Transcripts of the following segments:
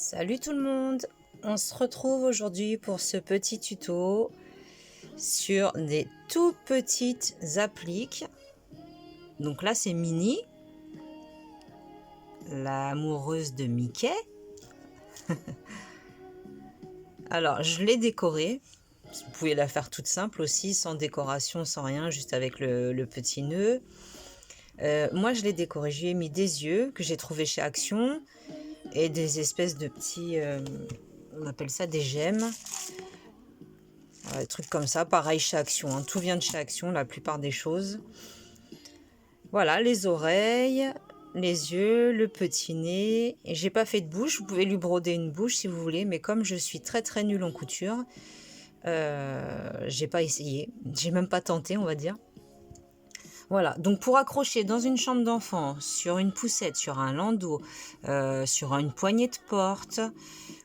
Salut tout le monde, on se retrouve aujourd'hui pour ce petit tuto sur des tout petites appliques. Donc là c'est Minnie, l'amoureuse de Mickey. Alors je l'ai décorée, vous pouvez la faire toute simple aussi, sans décoration, sans rien, juste avec le petit nœud. Moi je l'ai décorée, je lui ai mis des yeux que j'ai trouvé chez Action et des espèces de petits, on appelle ça des gemmes. Des trucs comme ça, pareil chez Action, hein. Tout vient de chez Action, la plupart des choses. Voilà, les oreilles, les yeux, le petit nez. Et j'ai pas fait de bouche, vous pouvez lui broder une bouche si vous voulez, mais comme je suis très nulle en couture, j'ai pas essayé, j'ai même pas tenté, on va dire. Voilà, donc pour accrocher dans une chambre d'enfant, sur une poussette, sur un landau, sur une poignée de porte,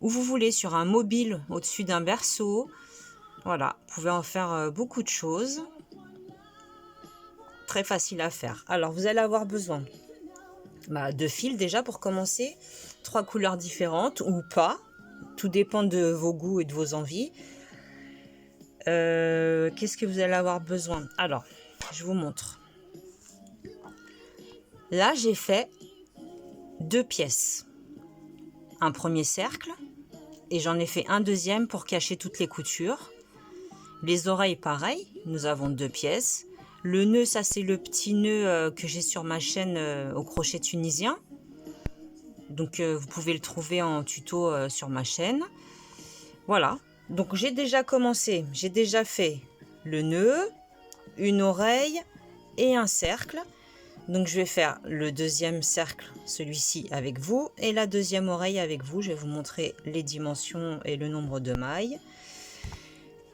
où vous voulez, sur un mobile au-dessus d'un berceau. Voilà, vous pouvez en faire beaucoup de choses. Très facile à faire. Alors, vous allez avoir besoin de fils déjà pour commencer. 3 couleurs différentes ou pas. Tout dépend de vos goûts et de vos envies. Qu'est-ce que vous allez avoir besoin? Alors, je vous montre. Là, j'ai fait 2 pièces. Un premier cercle. Et j'en ai fait un deuxième pour cacher toutes les coutures. Les oreilles, pareil. Nous avons 2 pièces. Le nœud, ça c'est le petit nœud que j'ai sur ma chaîne au crochet tunisien. Donc vous pouvez le trouver en tuto sur ma chaîne. Voilà. Donc j'ai déjà commencé. J'ai déjà fait le nœud, une oreille et un cercle. Donc je vais faire le deuxième cercle, celui-ci avec vous, et la deuxième oreille avec vous. Je vais vous montrer les dimensions et le nombre de mailles.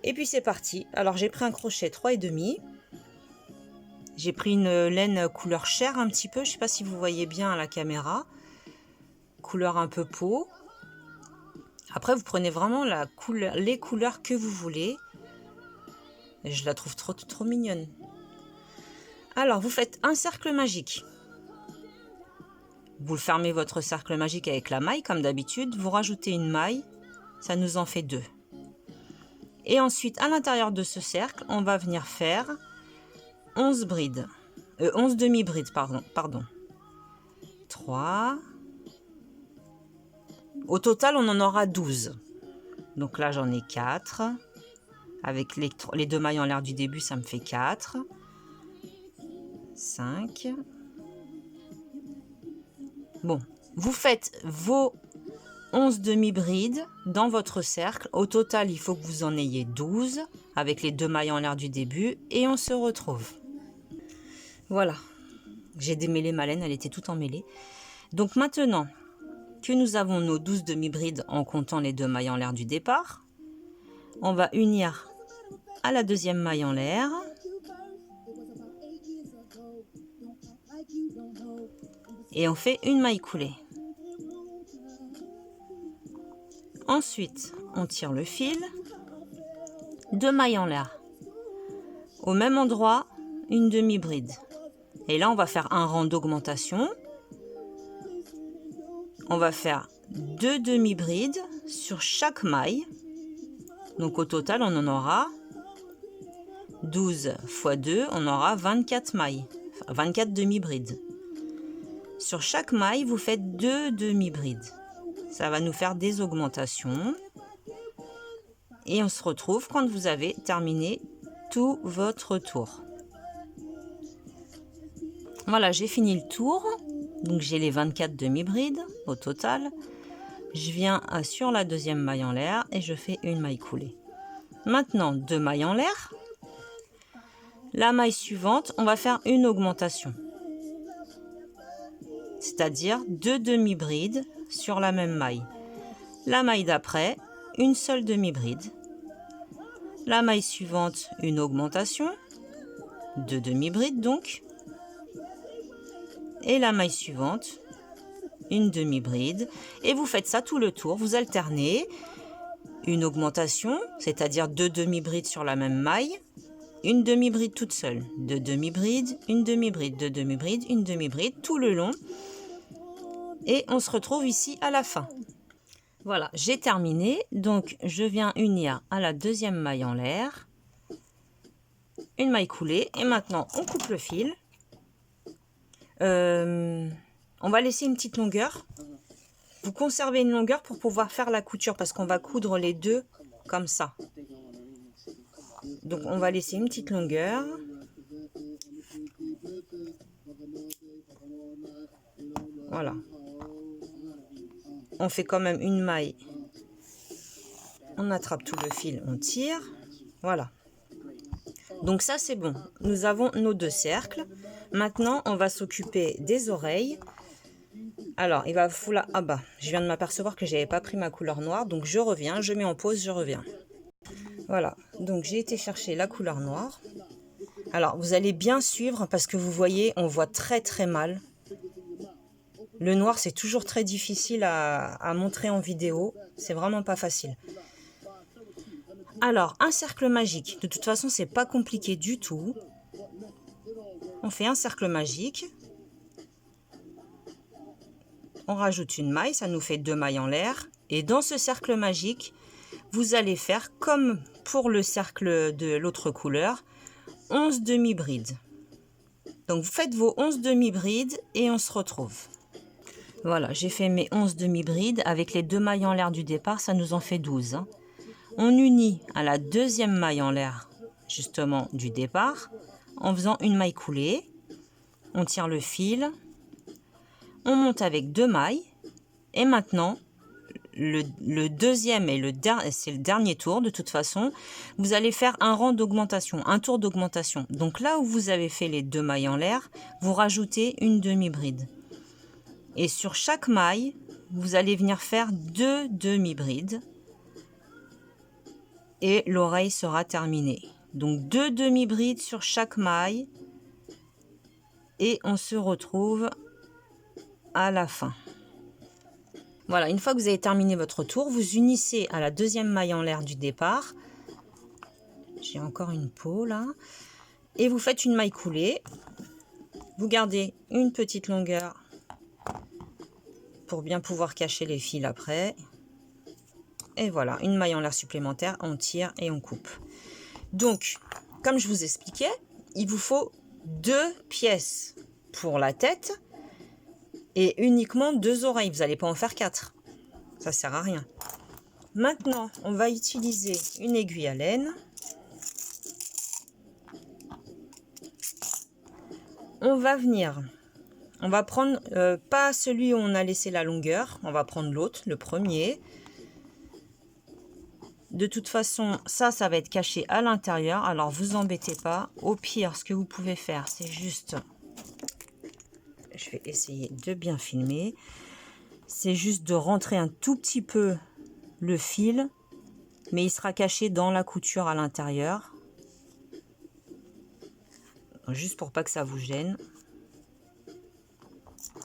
Et puis c'est parti. Alors j'ai pris un crochet 3,5. J'ai pris une laine couleur chair un petit peu, je ne sais pas si vous voyez bien à la caméra. Couleur un peu peau. Après, vous prenez vraiment les couleurs que vous voulez. Et je la trouve trop mignonne. Alors, vous faites un cercle magique. Vous fermez votre cercle magique avec la maille, comme d'habitude. Vous rajoutez une maille. Ça nous en fait 2. Et ensuite, à l'intérieur de ce cercle, on va venir faire 11 brides. 11 demi-brides, pardon. 3. Au total, on en aura 12. Donc là, j'en ai 4. Avec les 2 mailles en l'air du début, ça me fait 4. 5. Bon, vous faites vos 11 demi-brides dans votre cercle. Au total, il faut que vous en ayez 12 avec les 2 mailles en l'air du début. Et on se retrouve. Voilà. J'ai démêlé ma laine, elle était toute emmêlée. Donc maintenant que nous avons nos 12 demi-brides en comptant les 2 mailles en l'air du départ, on va unir à la deuxième maille en l'air. Et on fait une maille coulée. Ensuite, on tire le fil, 2 mailles en l'air. Au même endroit, une demi-bride. Et là, on va faire un rang d'augmentation. On va faire 2 demi-brides sur chaque maille. Donc au total, on en aura 12 x 2, on aura 24 mailles, enfin 24 demi-brides. Sur chaque maille, vous faites 2 demi-brides. Ça va nous faire des augmentations. Et on se retrouve quand vous avez terminé tout votre tour. Voilà, j'ai fini le tour. Donc j'ai les 24 demi-brides au total. Je viens sur la deuxième maille en l'air et je fais une maille coulée. Maintenant, 2 mailles en l'air. La maille suivante, on va faire une augmentation. C'est-à-dire 2 demi-brides sur la même maille. La maille d'après, une seule demi-bride. La maille suivante, une augmentation. 2 demi-brides donc. Et la maille suivante, une demi-bride. Et vous faites ça tout le tour, vous alternez. Une augmentation, c'est-à-dire 2 demi-brides sur la même maille. Une demi-bride toute seule. 2 demi-brides, une demi-bride, 2 demi-brides, une demi-bride, tout le long. Et on se retrouve ici à la fin. Voilà, j'ai terminé. Donc, je viens unir à la deuxième maille en l'air. Une maille coulée. Et maintenant, on coupe le fil. On va laisser une petite longueur. Vous conservez une longueur pour pouvoir faire la couture parce qu'on va coudre les deux comme ça. Donc, on va laisser une petite longueur. Voilà. On fait quand même une maille. On attrape tout le fil, on tire. Voilà. Donc ça, c'est bon. Nous avons nos deux cercles. Maintenant, on va s'occuper des oreilles. Alors, il va falloir... Ah bah, je viens de m'apercevoir que je n'avais pas pris ma couleur noire. Donc, je reviens, je mets en pause, je reviens. Voilà. Donc, j'ai été chercher la couleur noire. Alors, vous allez bien suivre parce que vous voyez, on voit très très mal. Le noir, c'est toujours très difficile à montrer en vidéo. C'est vraiment pas facile. Alors, un cercle magique. De toute façon, c'est pas compliqué du tout. On fait un cercle magique. On rajoute une maille, ça nous fait 2 mailles en l'air. Et dans ce cercle magique, vous allez faire comme pour le cercle de l'autre couleur, 11 demi-brides. Donc, vous faites vos 11 demi-brides et on se retrouve. Voilà, j'ai fait mes 11 demi-brides. Avec les 2 mailles en l'air du départ, ça nous en fait 12. Hein. On unit à la deuxième maille en l'air, justement, du départ, en faisant une maille coulée. On tire le fil. On monte avec 2 mailles. Et maintenant, le deuxième et c'est le dernier tour. De toute façon, vous allez faire un rang d'augmentation, un tour d'augmentation. Donc là où vous avez fait les 2 mailles en l'air, vous rajoutez une demi-bride. Et sur chaque maille, vous allez venir faire 2 demi-brides. Et l'oreille sera terminée. Donc 2 demi-brides sur chaque maille. Et on se retrouve à la fin. Voilà, une fois que vous avez terminé votre tour, vous unissez à la deuxième maille en l'air du départ. J'ai encore une peau là. Et vous faites une maille coulée. Vous gardez une petite longueur pour bien pouvoir cacher les fils après. Et voilà, une maille en l'air supplémentaire, on tire et on coupe. Donc, comme je vous expliquais, il vous faut 2 pièces pour la tête et uniquement 2 oreilles. Vous n'allez pas en faire 4. Ça ne sert à rien. Maintenant, on va utiliser une aiguille à laine. On va prendre, pas celui où on a laissé la longueur, on va prendre l'autre, le premier. De toute façon, ça va être caché à l'intérieur, alors vous embêtez pas. Au pire, ce que vous pouvez faire, c'est juste... Je vais essayer de bien filmer. C'est juste de rentrer un tout petit peu le fil, mais il sera caché dans la couture à l'intérieur. Juste pour pas que ça vous gêne.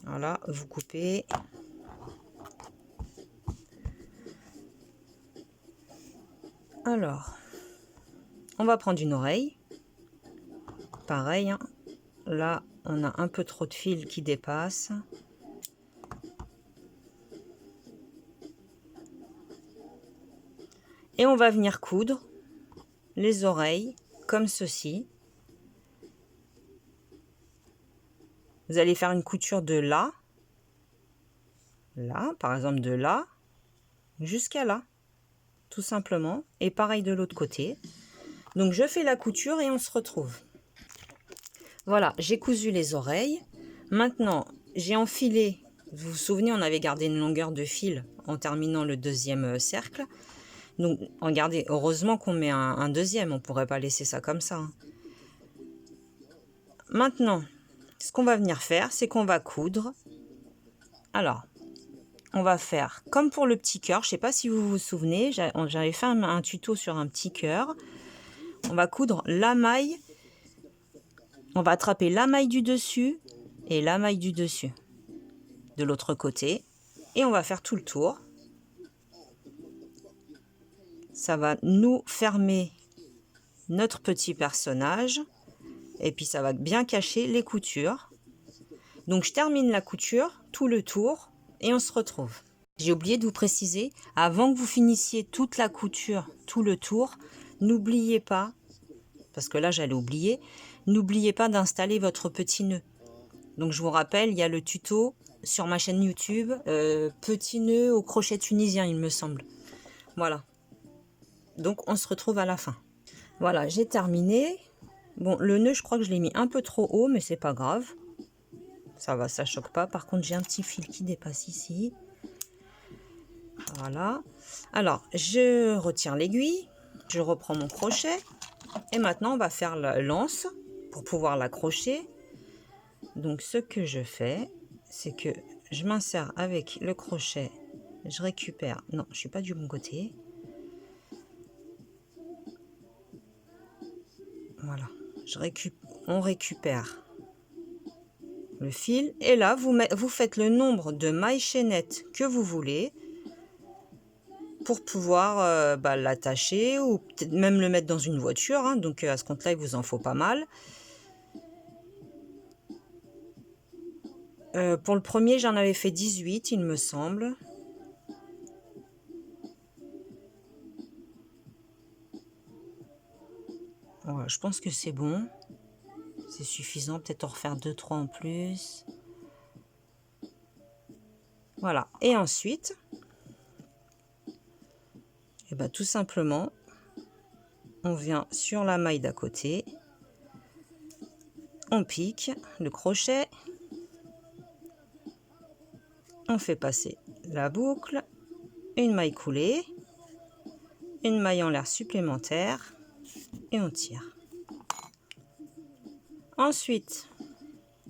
Voilà, vous coupez. Alors, on va prendre une oreille. Pareil, hein. Là, on a un peu trop de fil qui dépasse. Et on va venir coudre les oreilles comme ceci. Vous allez faire une couture de là, par exemple de là, jusqu'à là, tout simplement. Et pareil de l'autre côté. Donc je fais la couture et on se retrouve. Voilà, j'ai cousu les oreilles. Maintenant, j'ai enfilé, vous vous souvenez, on avait gardé une longueur de fil en terminant le deuxième cercle. Donc, regardez, heureusement qu'on met un deuxième, on ne pourrait pas laisser ça comme ça. Hein. Maintenant, ce qu'on va venir faire, c'est qu'on va coudre. Alors, on va faire comme pour le petit cœur. Je ne sais pas si vous vous souvenez, j'avais fait un tuto sur un petit cœur. On va coudre la maille. On va attraper la maille du dessus et la maille du dessus de l'autre côté. Et on va faire tout le tour. Ça va nous fermer notre petit personnage. Et puis ça va bien cacher les coutures. Donc je termine la couture, tout le tour, et on se retrouve. J'ai oublié de vous préciser, avant que vous finissiez toute la couture, tout le tour, n'oubliez pas, parce que là j'allais oublier, n'oubliez pas d'installer votre petit nœud. Donc je vous rappelle, il y a le tuto sur ma chaîne YouTube, petit nœud au crochet tunisien il me semble. Voilà. Donc on se retrouve à la fin. Voilà, j'ai terminé. Bon, le nœud je crois que je l'ai mis un peu trop haut, mais c'est pas grave. Ça va, ça choque pas. Par contre j'ai un petit fil qui dépasse ici. Voilà. Alors, je retire l'aiguille, je reprends mon crochet et maintenant on va faire la lance pour pouvoir l'accrocher. Donc, ce que je fais, c'est que je m'insère avec le crochet, je récupère. Non, je suis pas du bon côté. Voilà, on récupère le fil et là vous faites le nombre de mailles chaînettes que vous voulez. Pour pouvoir l'attacher ou peut-être même le mettre dans une voiture. Hein, donc à ce compte-là, il vous en faut pas mal. Pour le premier, j'en avais fait 18, il me semble. Voilà, je pense que c'est bon. C'est suffisant. Peut-être en refaire 2-3 en plus. Voilà. Et ensuite, tout simplement, on vient sur la maille d'à côté. On pique le crochet. On fait passer la boucle. Une maille coulée. Une maille en l'air supplémentaire. Et on tire. Ensuite,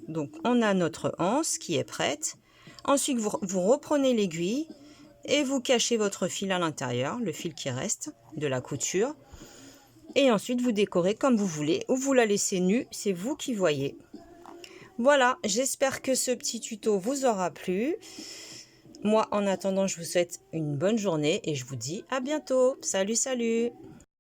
donc on a notre anse qui est prête. Ensuite, vous reprenez l'aiguille et vous cachez votre fil à l'intérieur, le fil qui reste de la couture. Et ensuite, vous décorez comme vous voulez ou vous la laissez nue, c'est vous qui voyez. Voilà, j'espère que ce petit tuto vous aura plu. Moi, en attendant, je vous souhaite une bonne journée et je vous dis à bientôt. Salut, salut!